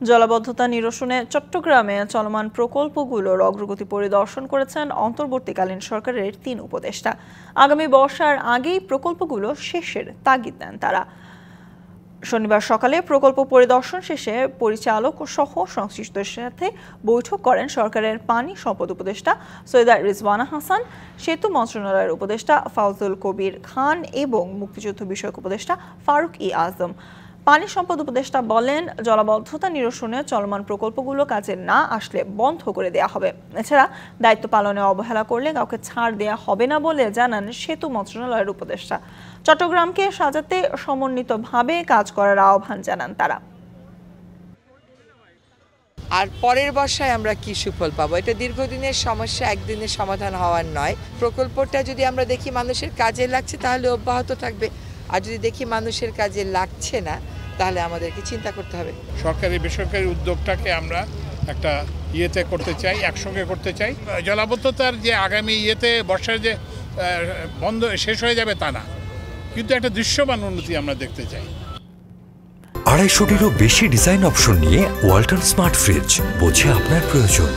জলাবদ্ধতা নিরসনে চট্টগ্রামে চলমান প্রকল্পগুলোর অগ্রগতি পরিদর্শন করেছেন অন্তর্বর্তীকালীন সরকারের ৩ উপদেষ্টা। আগামী বর্ষার আগেই প্রকল্পগুলো শেষের তাগিদ দেন তারা। শনিবার সকালে প্রকল্প পরিদর্শন শেষে পরিচালক সহ সংশ্লিষ্টদের সাথে বৈঠক করেন সরকারের পানি সম্পদ উপদেষ্টা সৈয়দা রিজওয়ানা হাসান, সেতু মন্ত্রণালয়ের উপদেষ্টা ফাউজুল কবির খান এবং মুক্তিযুদ্ধ বিষয়ক উপদেষ্টা ফারুক ই আজম। পানি সম্পদ উপদেষ্টা বলেন, জলাবদ্ধতা নিরসনে চলমান প্রকল্পগুলো কাজে না আসলে বন্ধ করে দেওয়া হবে। এছাড়া দায়িত্ব পালনে অবহেলা করলে কাউকে ছাড় দেওয়া হবে না বলে জানান সেতু মন্ত্রণালয়ের উপদেষ্টা। চট্টগ্রামকে সাজাতে সমন্বিতভাবে কাজ করার আহ্বান জানান তারা। আর পরের বর্ষায় আমরা কি সুফল পাবো? এটা দীর্ঘদিনের সমস্যা, একদিনের সমাধান হওয়ার নয়। প্রকল্পটা যদি আমরা দেখি মানুষের কাজে লাগছে তাহলে অব্যাহত থাকবে, আর যদি দেখি মানুষের কাজে লাগছে না তাহলে আমাদেরকে চিন্তা করতে হবে। সরকারি বেসরকারি উদ্যোগটাকে আমরা একটা ইয়েতে করতে চাই, একসঙ্গে করতে চাই। জলাবদ্ধতার যে আগামী বর্ষার যে বন্ধ শেষ হয়ে যাবে তা না, কিন্তু একটা দৃশ্যমান উন্নতি আমরা দেখতে চাই। 250-টিরও বেশি ডিজাইন অপশন নিয়ে ওয়ালটন স্মার্ট ফ্রিজ, বোঝে আপনার প্রয়োজন।